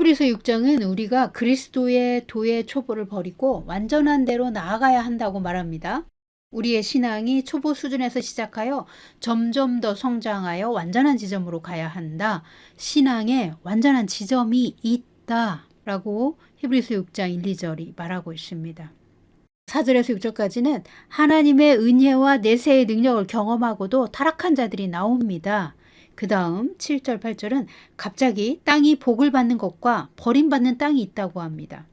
히브리서 6장은 우리가 그리스도의 도의 초보를 버리고 완전한 대로 나아가야 한다고 말합니다. 우리의 신앙이 초보 수준에서 시작하여 점점 더 성장하여 완전한 지점으로 가야 한다. 신앙에 완전한 지점이 있다라고 히브리서 6장 1, 2절이 말하고 있습니다. 4절에서 6절까지는 하나님의 은혜와 내세의 능력을 경험하고도 타락한 자들이 나옵니다. 그 다음 7절, 8절은 갑자기 땅이 복을 받는 것과 버림받는 땅이 있다고 합니다.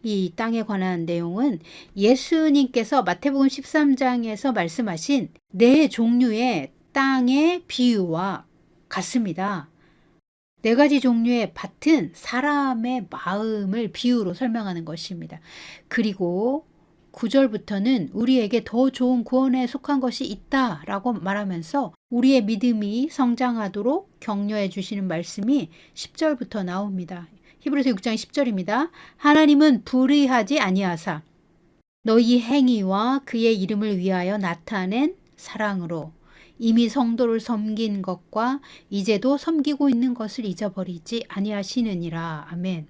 이 땅에 관한 내용은 예수님께서 마태복음 13장에서 말씀하신 네 종류의 땅의 비유와 같습니다. 네 가지 종류의 밭은 사람의 마음을 비유로 설명하는 것입니다. 그리고 9절부터는 우리에게 더 좋은 구원에 속한 것이 있다라고 말하면서 우리의 믿음이 성장하도록 격려해 주시는 말씀이 10절부터 나옵니다. 히브리서 6장 10절입니다. 하나님은 불의하지 아니하사 너희 행위와 그의 이름을 위하여 나타낸 사랑으로 이미 성도를 섬긴 것과 이제도 섬기고 있는 것을 잊어버리지 아니하시느니라. 아멘.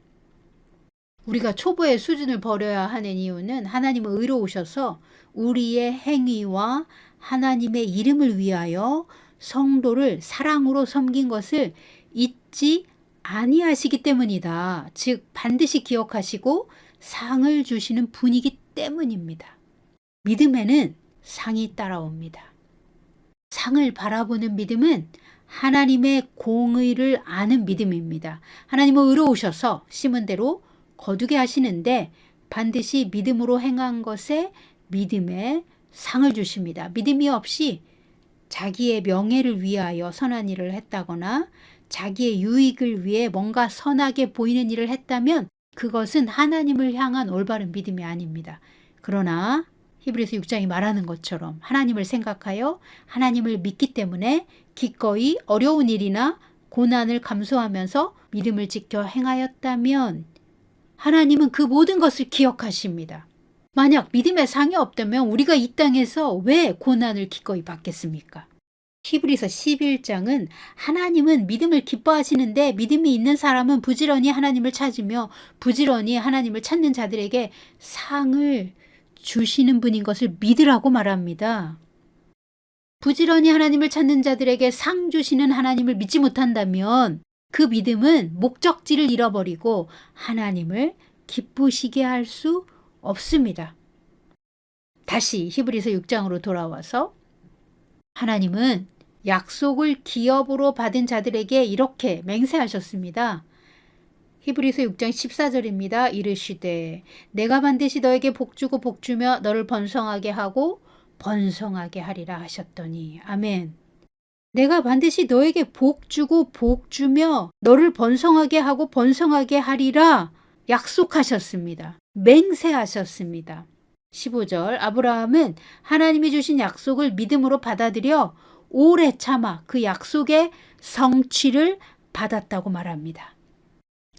우리가 초보의 수준을 버려야 하는 이유는 하나님은 의로우셔서 우리의 행위와 하나님의 이름을 위하여 성도를 사랑으로 섬긴 것을 잊지 아니하시기 때문이다. 즉 반드시 기억하시고 상을 주시는 분이기 때문입니다. 믿음에는 상이 따라옵니다. 상을 바라보는 믿음은 하나님의 공의를 아는 믿음입니다. 하나님은 의로우셔서 심은 대로 거두게 하시는데 반드시 믿음으로 행한 것에 믿음의 상을 주십니다. 믿음이 없이 자기의 명예를 위하여 선한 일을 했다거나 자기의 유익을 위해 뭔가 선하게 보이는 일을 했다면 그것은 하나님을 향한 올바른 믿음이 아닙니다. 그러나 히브리서 6장이 말하는 것처럼 하나님을 생각하여 하나님을 믿기 때문에 기꺼이 어려운 일이나 고난을 감수하면서 믿음을 지켜 행하였다면 하나님은 그 모든 것을 기억하십니다. 만약 믿음의 상이 없다면 우리가 이 땅에서 왜 고난을 기꺼이 받겠습니까? 히브리서 11장은 하나님은 믿음을 기뻐하시는데 믿음이 있는 사람은 부지런히 하나님을 찾으며 부지런히 하나님을 찾는 자들에게 상을 주시는 분인 것을 믿으라고 말합니다. 부지런히 하나님을 찾는 자들에게 상 주시는 하나님을 믿지 못한다면 그 믿음은 목적지를 잃어버리고 하나님을 기쁘시게 할 수 없습니다. 다시 히브리서 6장으로 돌아와서 하나님은 약속을 기업으로 받은 자들에게 이렇게 맹세하셨습니다. 히브리서 6장 14절입니다. 이르시되 내가 반드시 너에게 복주고 복주며 너를 번성하게 하고 번성하게 하리라 하셨더니 아멘. 내가 반드시 너에게 복주고 복주며 너를 번성하게 하고 번성하게 하리라 약속하셨습니다. 맹세하셨습니다. 15절 아브라함은 하나님이 주신 약속을 믿음으로 받아들여 오래 참아 그 약속의 성취를 받았다고 말합니다.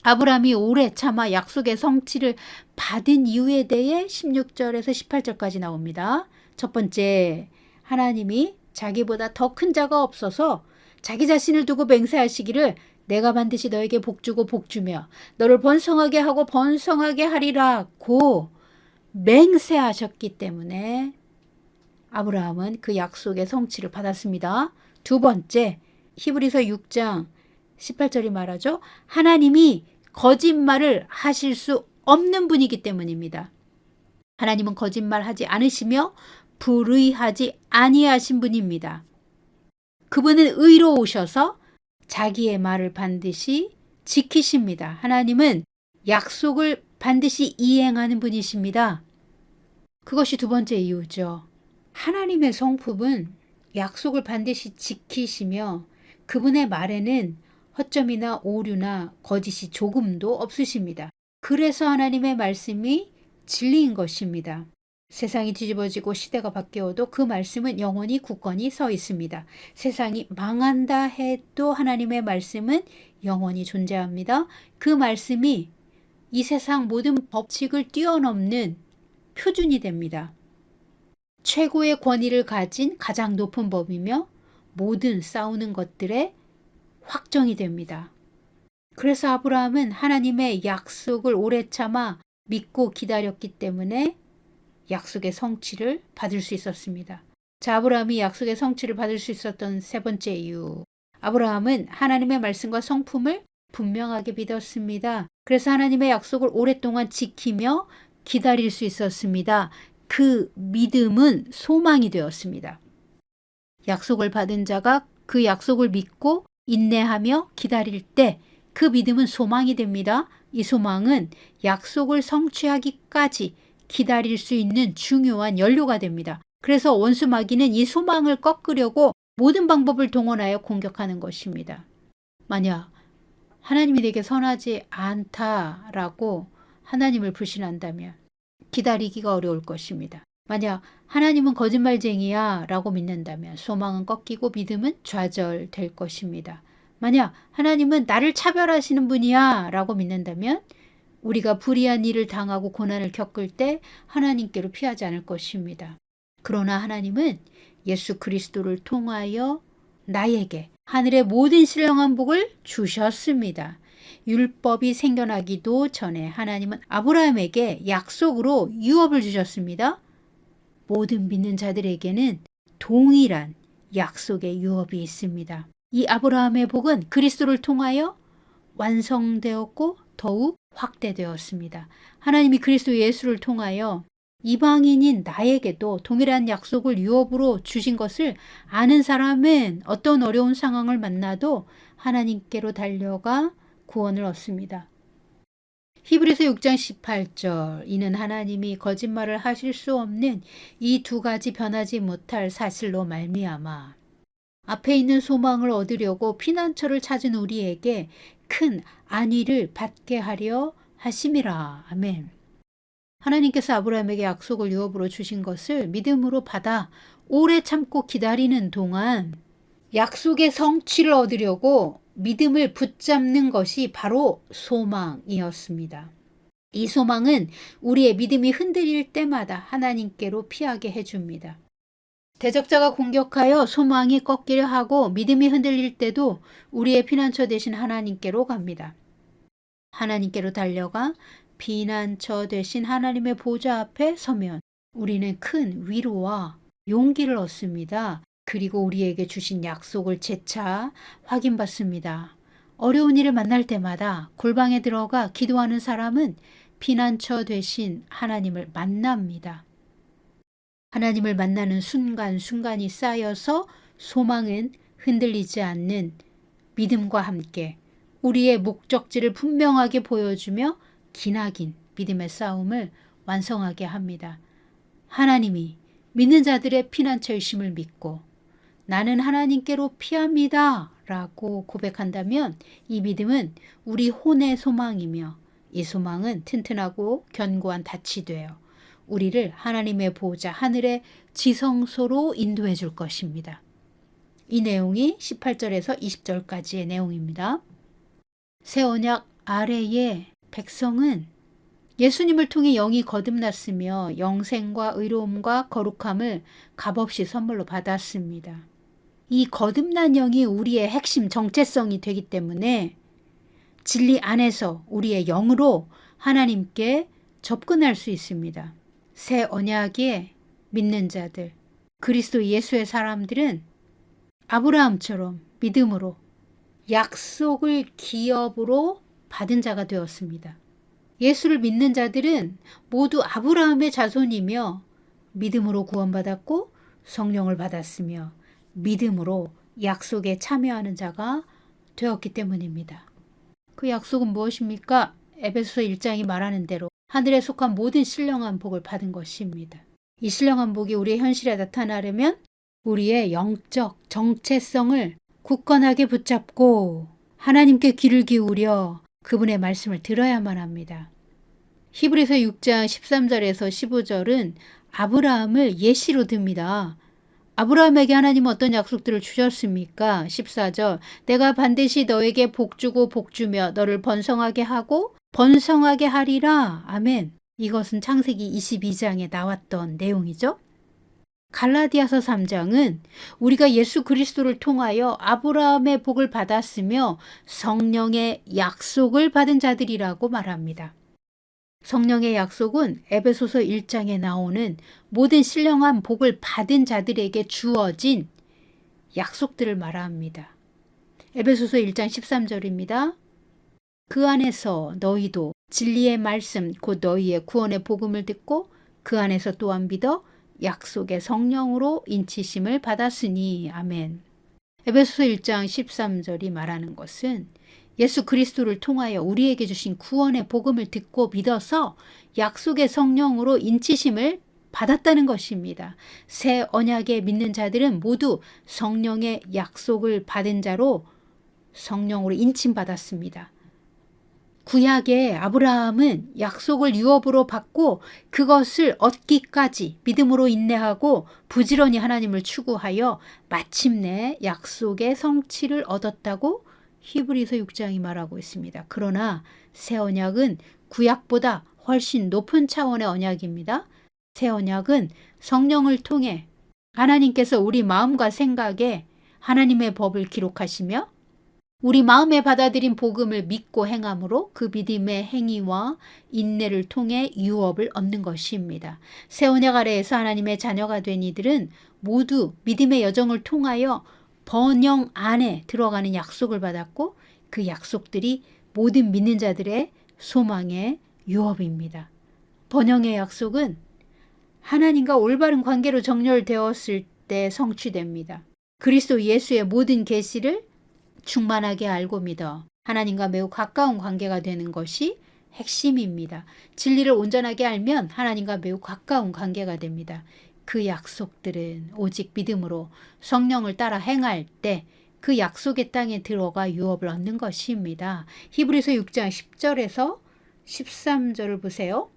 아브라함이 오래 참아 약속의 성취를 받은 이유에 대해 16절에서 18절까지 나옵니다. 첫 번째, 하나님이 자기보다 더 큰 자가 없어서 자기 자신을 두고 맹세하시기를 내가 반드시 너에게 복주고 복주며 너를 번성하게 하고 번성하게 하리라고 맹세하셨기 때문에 아브라함은 그 약속의 성취를 받았습니다. 두 번째, 히브리서 6장 18절이 말하죠. 하나님이 거짓말을 하실 수 없는 분이기 때문입니다. 하나님은 거짓말하지 않으시며 불의하지 아니하신 분입니다. 그분은 의로우셔서 자기의 말을 반드시 지키십니다. 하나님은 약속을 반드시 이행하는 분이십니다. 그것이 두 번째 이유죠. 하나님의 성품은 약속을 반드시 지키시며 그분의 말에는 허점이나 오류나 거짓이 조금도 없으십니다. 그래서 하나님의 말씀이 진리인 것입니다. 세상이 뒤집어지고 시대가 바뀌어도 그 말씀은 영원히 굳건히 서 있습니다. 세상이 망한다 해도 하나님의 말씀은 영원히 존재합니다. 그 말씀이 이 세상 모든 법칙을 뛰어넘는 표준이 됩니다. 최고의 권위를 가진 가장 높은 법이며 모든 싸우는 것들의 확정이 됩니다. 그래서 아브라함은 하나님의 약속을 오래 참아 믿고 기다렸기 때문에 약속의 성취를 받을 수 있었습니다. 자, 아브라함이 약속의 성취를 받을 수 있었던 세 번째 이유. 아브라함은 하나님의 말씀과 성품을 분명하게 믿었습니다. 그래서 하나님의 약속을 오랫동안 지키며 기다릴 수 있었습니다. 그 믿음은 소망이 되었습니다. 약속을 받은 자가 그 약속을 믿고 인내하며 기다릴 때 그 믿음은 소망이 됩니다. 이 소망은 약속을 성취하기까지 기다릴 수 있는 중요한 연료가 됩니다. 그래서 원수 마귀는 이 소망을 꺾으려고 모든 방법을 동원하여 공격하는 것입니다. 만약 하나님이 내게 선하지 않다라고 하나님을 불신한다면 기다리기가 어려울 것입니다. 만약 하나님은 거짓말쟁이야 라고 믿는다면 소망은 꺾이고 믿음은 좌절될 것입니다. 만약 하나님은 나를 차별하시는 분이야 라고 믿는다면 우리가 불의한 일을 당하고 고난을 겪을 때 하나님께로 피하지 않을 것입니다. 그러나 하나님은 예수 그리스도를 통하여 나에게 하늘의 모든 신령한 복을 주셨습니다. 율법이 생겨나기도 전에 하나님은 아브라함에게 약속으로 유업을 주셨습니다. 모든 믿는 자들에게는 동일한 약속의 유업이 있습니다. 이 아브라함의 복은 그리스도를 통하여 완성되었고 더욱 확대되었습니다. 하나님이 그리스도 예수를 통하여 이방인인 나에게도 동일한 약속을 유업으로 주신 것을 아는 사람은 어떤 어려운 상황을 만나도 하나님께로 달려가 구원을 얻습니다. 히브리서 6장 18절 이는 하나님이 거짓말을 하실 수 없는 이 두 가지 변하지 못할 사실로 말미암아 앞에 있는 소망을 얻으려고 피난처를 찾은 우리에게 큰 안위를 받게 하려 하심이라. 아멘. 하나님께서 아브라함에게 약속을 유업으로 주신 것을 믿음으로 받아 오래 참고 기다리는 동안 약속의 성취를 얻으려고 믿음을 붙잡는 것이 바로 소망이었습니다. 이 소망은 우리의 믿음이 흔들릴 때마다 하나님께로 피하게 해줍니다. 대적자가 공격하여 소망이 꺾이려 하고 믿음이 흔들릴 때도 우리의 피난처 되신 하나님께로 갑니다. 하나님께로 달려가 피난처 되신 하나님의 보좌 앞에 서면 우리는 큰 위로와 용기를 얻습니다. 그리고 우리에게 주신 약속을 재차 확인받습니다. 어려운 일을 만날 때마다 골방에 들어가 기도하는 사람은 피난처 되신 하나님을 만납니다. 하나님을 만나는 순간순간이 쌓여서 소망은 흔들리지 않는 믿음과 함께 우리의 목적지를 분명하게 보여주며 기나긴 믿음의 싸움을 완성하게 합니다. 하나님이 믿는 자들의 피난처이심을 믿고 나는 하나님께로 피합니다 라고 고백한다면 이 믿음은 우리 혼의 소망이며 이 소망은 튼튼하고 견고한 닻이 되어 우리를 하나님의 보호자 하늘의 지성소로 인도해 줄 것입니다. 이 내용이 18절에서 20절까지의 내용입니다. 새 언약 아래의 백성은 예수님을 통해 영이 거듭났으며 영생과 의로움과 거룩함을 값없이 선물로 받았습니다. 이 거듭난 영이 우리의 핵심 정체성이 되기 때문에 진리 안에서 우리의 영으로 하나님께 접근할 수 있습니다. 새 언약에 믿는 자들, 그리스도 예수의 사람들은 아브라함처럼 믿음으로 약속을 기업으로 받은 자가 되었습니다. 예수를 믿는 자들은 모두 아브라함의 자손이며 믿음으로 구원받았고 성령을 받았으며 믿음으로 약속에 참여하는 자가 되었기 때문입니다. 그 약속은 무엇입니까? 에베소서 1장이 말하는 대로 하늘에 속한 모든 신령한 복을 받은 것입니다. 이 신령한 복이 우리의 현실에 나타나려면 우리의 영적 정체성을 굳건하게 붙잡고 하나님께 귀를 기울여 그분의 말씀을 들어야만 합니다. 히브리서 6장 13절에서 15절은 아브라함을 예시로 듭니다. 아브라함에게 하나님은 어떤 약속들을 주셨습니까? 14절 내가 반드시 너에게 복주고 복주며 너를 번성하게 하고 번성하게 하리라. 아멘. 이것은 창세기 22장에 나왔던 내용이죠. 갈라디아서 3장은 우리가 예수 그리스도를 통하여 아브라함의 복을 받았으며 성령의 약속을 받은 자들이라고 말합니다. 성령의 약속은 에베소서 1장에 나오는 모든 신령한 복을 받은 자들에게 주어진 약속들을 말합니다. 에베소서 1장 13절입니다. 그 안에서 너희도 진리의 말씀 곧 너희의 구원의 복음을 듣고 그 안에서 또한 믿어 약속의 성령으로 인치심을 받았으니. 아멘. 에베소서 1장 13절이 말하는 것은 예수 그리스도를 통하여 우리에게 주신 구원의 복음을 듣고 믿어서 약속의 성령으로 인치심을 받았다는 것입니다. 새 언약에 믿는 자들은 모두 성령의 약속을 받은 자로 성령으로 인침받았습니다. 구약의 아브라함은 약속을 유업으로 받고 그것을 얻기까지 믿음으로 인내하고 부지런히 하나님을 추구하여 마침내 약속의 성취를 얻었다고 히브리서 6장이 말하고 있습니다. 그러나 새 언약은 구약보다 훨씬 높은 차원의 언약입니다. 새 언약은 성령을 통해 하나님께서 우리 마음과 생각에 하나님의 법을 기록하시며 우리 마음에 받아들인 복음을 믿고 행함으로 그 믿음의 행위와 인내를 통해 유업을 얻는 것입니다. 새 언약 아래에서 하나님의 자녀가 된 이들은 모두 믿음의 여정을 통하여 번영 안에 들어가는 약속을 받았고 그 약속들이 모든 믿는 자들의 소망의 유업입니다. 번영의 약속은 하나님과 올바른 관계로 정렬되었을 때 성취됩니다. 그리스도 예수의 모든 계시를 충만하게 알고 믿어 하나님과 매우 가까운 관계가 되는 것이 핵심입니다. 진리를 온전하게 알면 하나님과 매우 가까운 관계가 됩니다. 그 약속들은 오직 믿음으로 성령을 따라 행할 때 그 약속의 땅에 들어가 유업을 얻는 것입니다. 히브리서 6장 10절에서 13절을 보세요.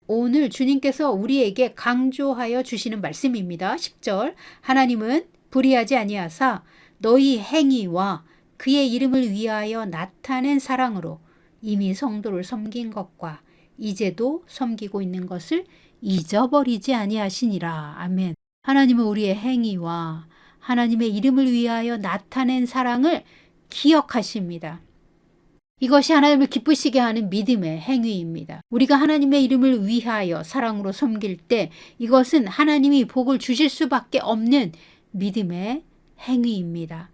오늘 주님께서 우리에게 강조하여 주시는 말씀입니다. 10절 하나님은 불의하지 아니하사 너희 행위와 그의 이름을 위하여 나타낸 사랑으로 이미 성도를 섬긴 것과 이제도 섬기고 있는 것을 잊어버리지 아니하시니라. 아멘. 하나님은 우리의 행위와 하나님의 이름을 위하여 나타낸 사랑을 기억하십니다. 이것이 하나님을 기쁘시게 하는 믿음의 행위입니다. 우리가 하나님의 이름을 위하여 사랑으로 섬길 때 이것은 하나님이 복을 주실 수밖에 없는 믿음의 행위입니다.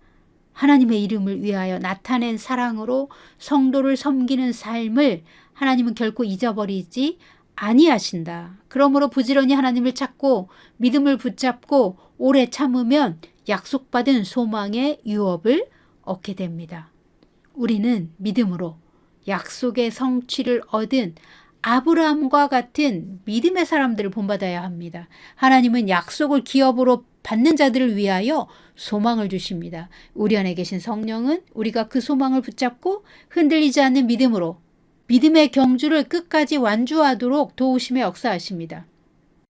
하나님의 이름을 위하여 나타낸 사랑으로 성도를 섬기는 삶을 하나님은 결코 잊어버리지 아니하신다. 그러므로 부지런히 하나님을 찾고 믿음을 붙잡고 오래 참으면 약속받은 소망의 유업을 얻게 됩니다. 우리는 믿음으로 약속의 성취를 얻은 아브라함과 같은 믿음의 사람들을 본받아야 합니다. 하나님은 약속을 기업으로 받는 자들을 위하여 소망을 주십니다. 우리 안에 계신 성령은 우리가 그 소망을 붙잡고 흔들리지 않는 믿음으로 믿음의 경주를 끝까지 완주하도록 도우심에 역사하십니다.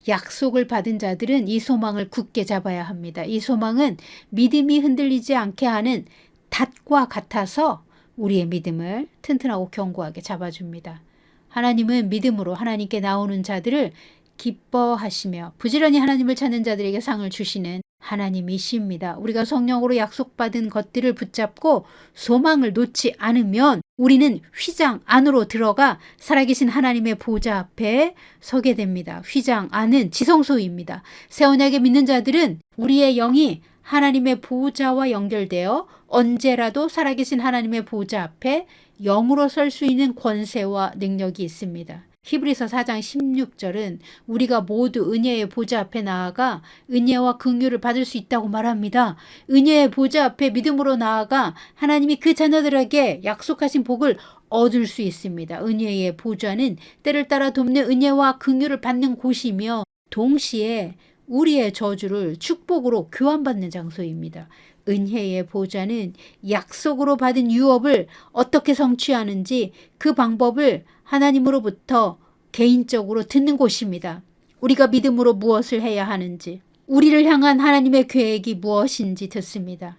약속을 받은 자들은 이 소망을 굳게 잡아야 합니다. 이 소망은 믿음이 흔들리지 않게 하는 닷과 같아서 우리의 믿음을 튼튼하고 견고하게 잡아줍니다. 하나님은 믿음으로 하나님께 나오는 자들을 기뻐하시며 부지런히 하나님을 찾는 자들에게 상을 주시는 하나님이십니다. 우리가 성령으로 약속받은 것들을 붙잡고 소망을 놓지 않으면 우리는 휘장 안으로 들어가 살아계신 하나님의 보좌 앞에 서게 됩니다. 휘장 안은 지성소입니다. 새 언약에 믿는 자들은 우리의 영이 하나님의 보좌와 연결되어 언제라도 살아계신 하나님의 보좌 앞에 영으로 설 수 있는 권세와 능력이 있습니다. 히브리서 4장 16절은 우리가 모두 은혜의 보좌 앞에 나아가 은혜와 긍휼을 받을 수 있다고 말합니다. 은혜의 보좌 앞에 믿음으로 나아가 하나님이 그 자녀들에게 약속하신 복을 얻을 수 있습니다. 은혜의 보좌는 때를 따라 돕는 은혜와 긍휼을 받는 곳이며 동시에 우리의 저주를 축복으로 교환받는 장소입니다. 은혜의 보좌는 약속으로 받은 유업을 어떻게 성취하는지 그 방법을 하나님으로부터 개인적으로 듣는 곳입니다. 우리가 믿음으로 무엇을 해야 하는지, 우리를 향한 하나님의 계획이 무엇인지 듣습니다.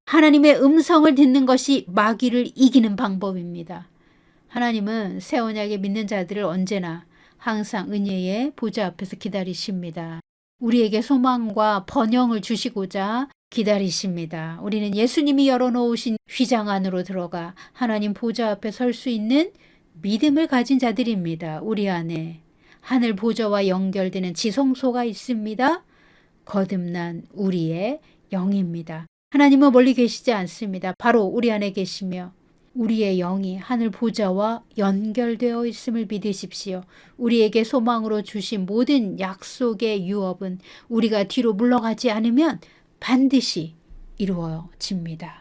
하나님의 음성을 듣는 것이 마귀를 이기는 방법입니다. 하나님은 새 언약에 믿는 자들을 언제나 항상 은혜의 보좌 앞에서 기다리십니다. 우리에게 소망과 번영을 주시고자 기다리십니다. 우리는 예수님이 열어놓으신 휘장 안으로 들어가 하나님 보좌 앞에 설 수 있는 믿음을 가진 자들입니다. 우리 안에 하늘 보좌와 연결되는 지성소가 있습니다. 거듭난 우리의 영입니다. 하나님은 멀리 계시지 않습니다. 바로 우리 안에 계시며 우리의 영이 하늘 보좌와 연결되어 있음을 믿으십시오. 우리에게 소망으로 주신 모든 약속의 유업은 우리가 뒤로 물러가지 않으면 반드시 이루어집니다.